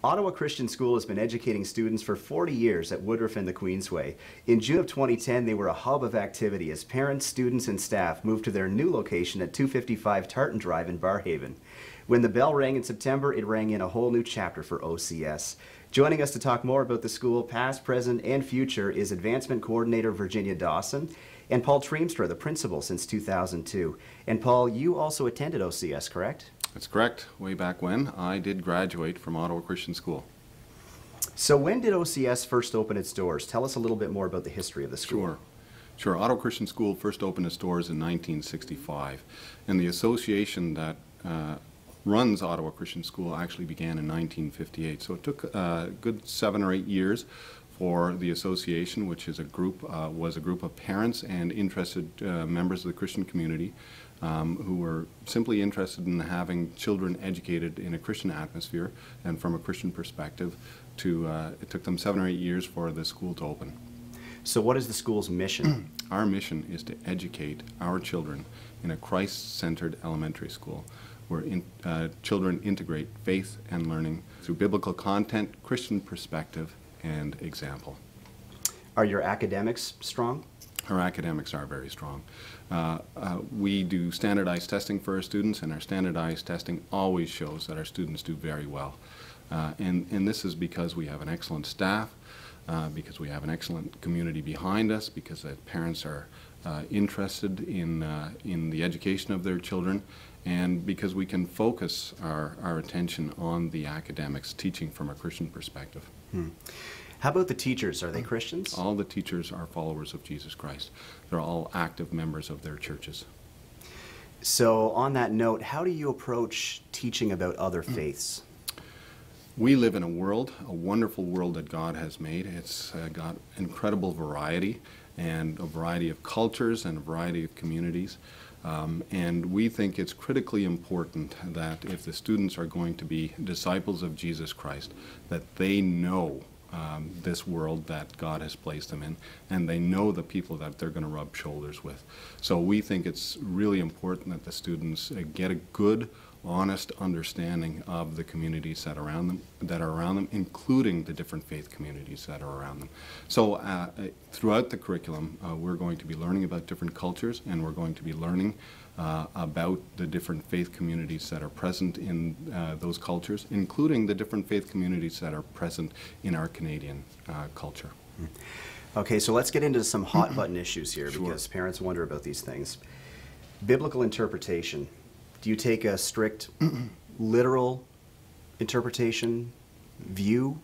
Ottawa Christian School has been educating students for 40 years at Woodruff and the Queensway. In June of 2010, they were a hub of activity as parents, students, and staff moved to their new location at 255 Tartan Drive in Barrhaven. When the bell rang in September, it rang in a whole new chapter for OCS. Joining us to talk more about the school, past, present, and future, is Advancement Coordinator Virginia Dawson and Paul Treemstra, the principal since 2002. And Paul, you also attended OCS, correct? That's correct. Way back when, I did graduate from Ottawa Christian School. So when did OCS first open its doors? Tell us a little bit more about the history of the school. Sure. Ottawa Christian School first opened its doors in 1965, and the association that runs Ottawa Christian School actually began in 1958. So it took a good 7 or 8 years for the association, which is was a group of parents and interested members of the Christian community who were simply interested in having children educated in a Christian atmosphere and from a Christian perspective. It took them 7 or 8 years for the school to open. So what is the school's mission? Our mission is to educate our children in a Christ-centered elementary school where children integrate faith and learning through biblical content, Christian perspective, and example. Are your academics strong? Our academics are very strong. We do standardized testing for our students, and our standardized testing always shows that our students do very well. And this is because we have an excellent staff, because we have an excellent community behind us, because the parents are interested in the education of their children, and because we can focus our attention on the academics, teaching from a Christian perspective. How about the teachers? Are they Christians? All the teachers are followers of Jesus Christ. They're all active members of their churches. So on that note, how do you approach teaching about other faiths? We live in a wonderful world that God has made. It's got incredible variety, and a variety of cultures and a variety of communities. And we think it's critically important that if the students are going to be disciples of Jesus Christ, that they know this world that God has placed them in, and they know the people that they're going to rub shoulders with. So we think it's really important that the students get a good, honest understanding of the communities that are around them, including the different faith communities that are around them. So throughout the curriculum, we're going to be learning about different cultures, and we're going to be learning about the different faith communities that are present in those cultures, including the different faith communities that are present in our Canadian culture. Okay, so let's get into some hot button issues here, because parents wonder about these things. Biblical interpretation. Do you take a strict literal interpretation view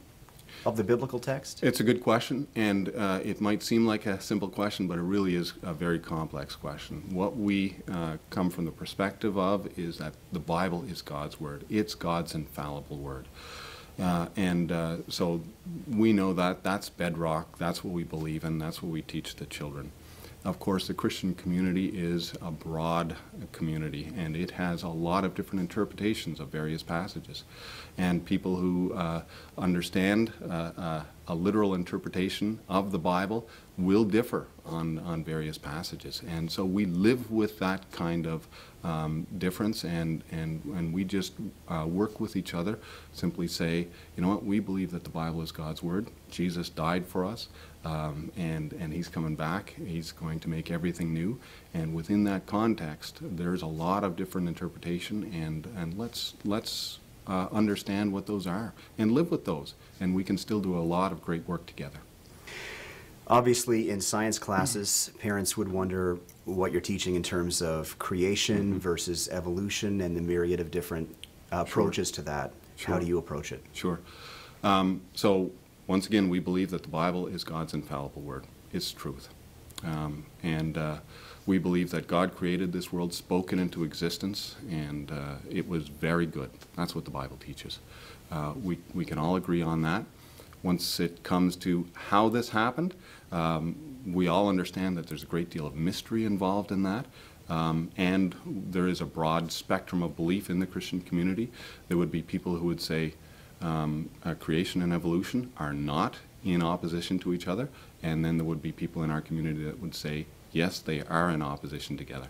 of the biblical text? It's a good question, and it might seem like a simple question, but it really is a very complex question. What we come from the perspective of is that the Bible is God's Word. It's God's infallible Word. So we know that that's bedrock, that's what we believe in, that's what we teach the children. Of course, the Christian community is a broad community, and it has a lot of different interpretations of various passages. And people who understand a literal interpretation of the Bible will differ on various passages. And so we live with that kind of difference, and we just work with each other, simply say, you know what, we believe that the Bible is God's Word. Jesus died for us, and He's coming back. He's going to make everything new. And within that context, there's a lot of different interpretation, and let's understand what those are and live with those, and we can still do a lot of great work together. Obviously, in science classes, parents would wonder what you're teaching in terms of creation versus evolution and the myriad of different approaches to that. How do you approach it? Sure. So, once again, we believe that the Bible is God's infallible Word. It's truth. We believe that God created this world, spoke it into existence, and it was very good. That's what the Bible teaches. We can all agree on that. Once it comes to how this happened, we all understand that there's a great deal of mystery involved in that. And there is a broad spectrum of belief in the Christian community. There would be people who would say creation and evolution are not in opposition to each other, and then there would be people in our community that would say, yes, they are in opposition together.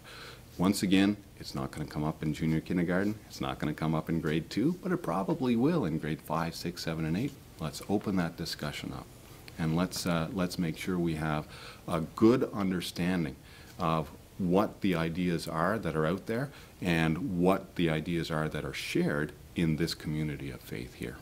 Once again, it's not going to come up in junior kindergarten, it's not going to come up in grade 2, but it probably will in grade 5, 6, 7, and 8. Let's open that discussion up, and let's make sure we have a good understanding of what the ideas are that are out there and what the ideas are that are shared in this community of faith here.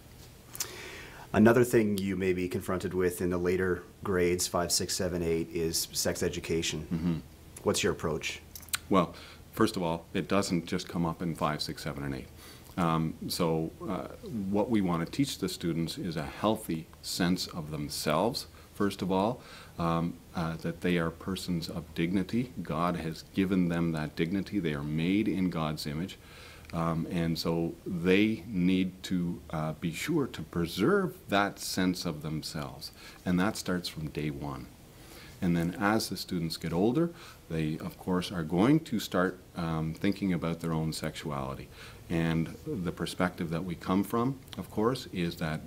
Another thing you may be confronted with in the later grades, 5, 6, 7, 8, is sex education. Mm-hmm. What's your approach? Well, first of all, it doesn't just come up in 5, 6, 7, and 8. What we want to teach the students is a healthy sense of themselves, first of all, that they are persons of dignity. God has given them that dignity. They are made in God's image. And so they need to be sure to preserve that sense of themselves. And that starts from day one. And then as the students get older, they, of course, are going to start thinking about their own sexuality. And the perspective that we come from, of course, is that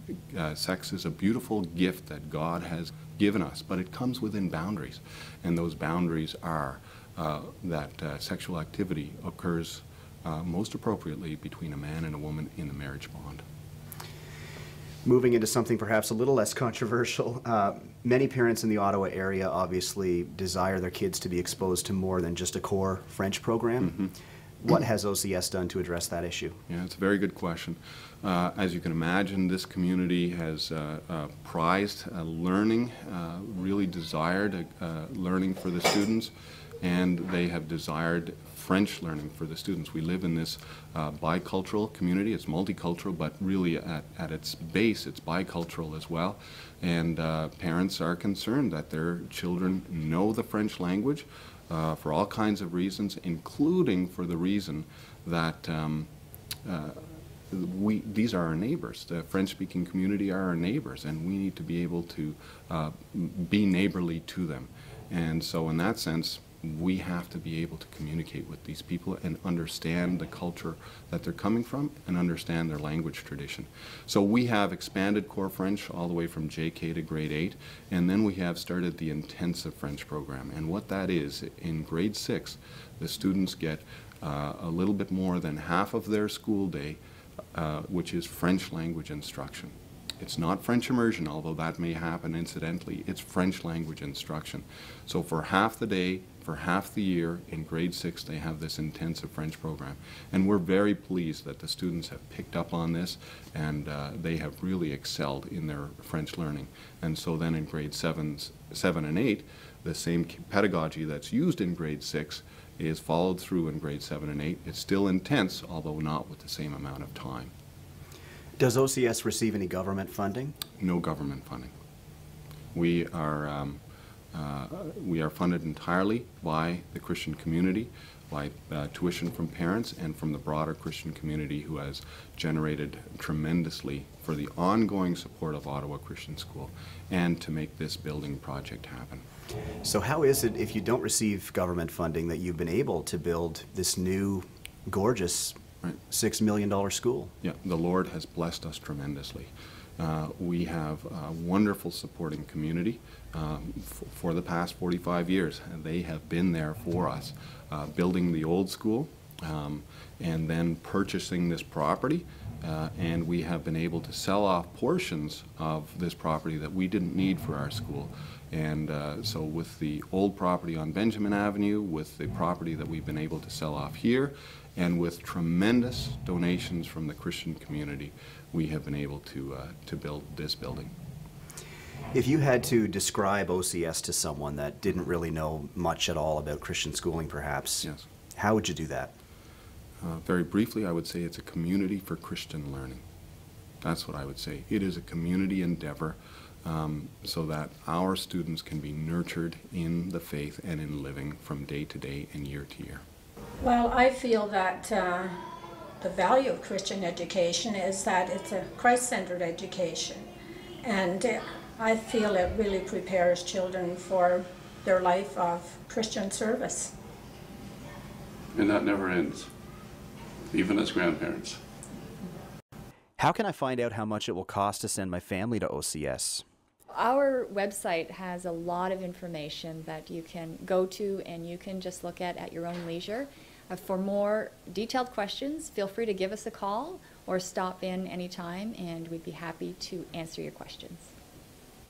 sex is a beautiful gift that God has given us, but it comes within boundaries. And those boundaries are that sexual activity occurs most appropriately between a man and a woman in the marriage bond. Moving into something perhaps a little less controversial, many parents in the Ottawa area obviously desire their kids to be exposed to more than just a core French program. Mm-hmm. What has OCS done to address that issue? Yeah, it's a very good question. As you can imagine, this community has prized learning, really desired learning for the students, and they have desired French learning for the students. We live in this bicultural community. It's multicultural, but really at its base, it's bicultural as well. And parents are concerned that their children know the French language for all kinds of reasons, including for the reason that these are our neighbors. The French-speaking community are our neighbors, and we need to be able to be neighborly to them. And so in that sense, we have to be able to communicate with these people and understand the culture that they're coming from and understand their language tradition. So we have expanded core French all the way from JK to grade 8, and then we have started the intensive French program. And what that is, in grade 6, the students get a little bit more than half of their school day, which is French language instruction. It's not French immersion, although that may happen incidentally. It's French language instruction. So for half the day, for half the year, in grade 6, they have this intensive French program. And we're very pleased that the students have picked up on this, and they have really excelled in their French learning. And so then in grade 7 and 8, the same pedagogy that's used in grade 6 is followed through in grade 7 and 8. It's still intense, although not with the same amount of time. Does OCS receive any government funding? No government funding. We are funded entirely by the Christian community, by tuition from parents and from the broader Christian community, who has generated tremendously for the ongoing support of Ottawa Christian School and to make this building project happen. So how is it, if you don't receive government funding, that you've been able to build this new, gorgeous $6 million school? Yeah, the Lord has blessed us tremendously. We have a wonderful supporting community for the past 45 years. And they have been there for us, building the old school and then purchasing this property. And we have been able to sell off portions of this property that we didn't need for our school. And so with the old property on Benjamin Avenue, with the property that we've been able to sell off here, and with tremendous donations from the Christian community, we have been able to build this building. If you had to describe OCS to someone that didn't really know much at all about Christian schooling, perhaps, yes, how would you do that? Very briefly, I would say it's a community for Christian learning. That's what I would say. It is a community endeavor so that our students can be nurtured in the faith and in living from day to day and year to year. Well, I feel that the value of Christian education is that it's a Christ-centered education, and I feel it really prepares children for their life of Christian service. And that never ends, even as grandparents. How can I find out how much it will cost to send my family to OCS? Our website has a lot of information that you can go to and you can just look at your own leisure. For more detailed questions, feel free to give us a call or stop in anytime, and we'd be happy to answer your questions.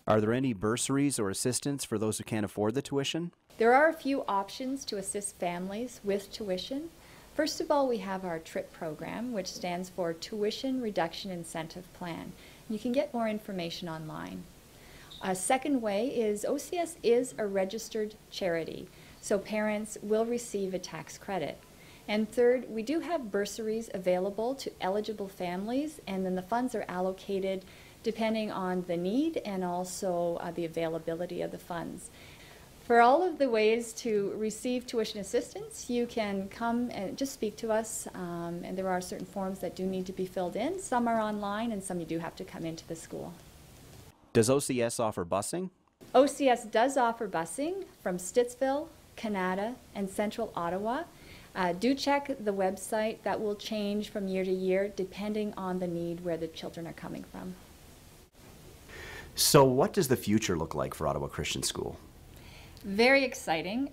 Are there any bursaries or assistance for those who can't afford the tuition? There are a few options to assist families with tuition. First of all, we have our TRIP program, which stands for Tuition Reduction Incentive Plan. You can get more information online. A second way is OCS is a registered charity, so parents will receive a tax credit. And third, we do have bursaries available to eligible families, and then the funds are allocated depending on the need and also the availability of the funds. For all of the ways to receive tuition assistance, you can come and just speak to us, and there are certain forms that do need to be filled in. Some are online and some you do have to come into the school. Does OCS offer busing? OCS does offer busing from Stittsville, Canada, and Central Ottawa. Do check the website. That will change from year to year depending on the need where the children are coming from. So what does the future look like for Ottawa Christian School? Very exciting.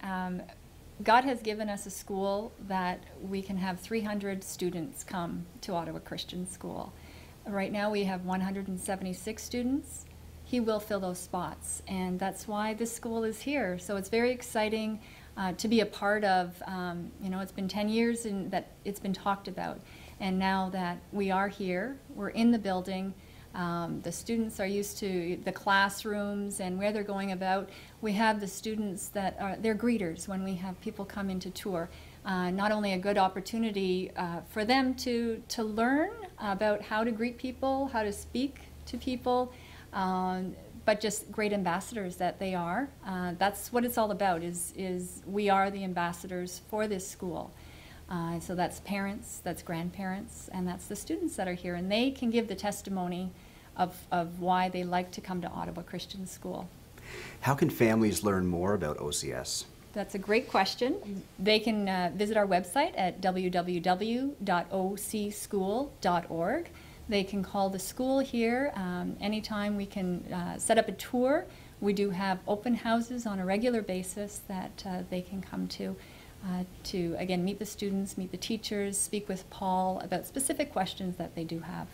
God has given us a school that we can have 300 students come to Ottawa Christian School. Right now we have 176 students. He will fill those spots, and that's why this school is here. So it's very exciting to be a part of. It's been 10 years that it's been talked about, and now that we are here, we're in the building. The students are used to the classrooms and where they're going about. We have the students that they're greeters when we have people come in to tour. Not only a good opportunity for them to learn about how to greet people, how to speak to people, but just great ambassadors that they are. That's what it's all about, is we are the ambassadors for this school. So that's parents, that's grandparents, and that's the students that are here, and they can give the testimony of why they like to come to Ottawa Christian School. How can families learn more about OCS? That's a great question. They can visit our website at www.ocschool.org. They can call the school here anytime. We can set up a tour. We do have open houses on a regular basis that they can come to again, meet the students, meet the teachers, speak with Paul about specific questions that they do have.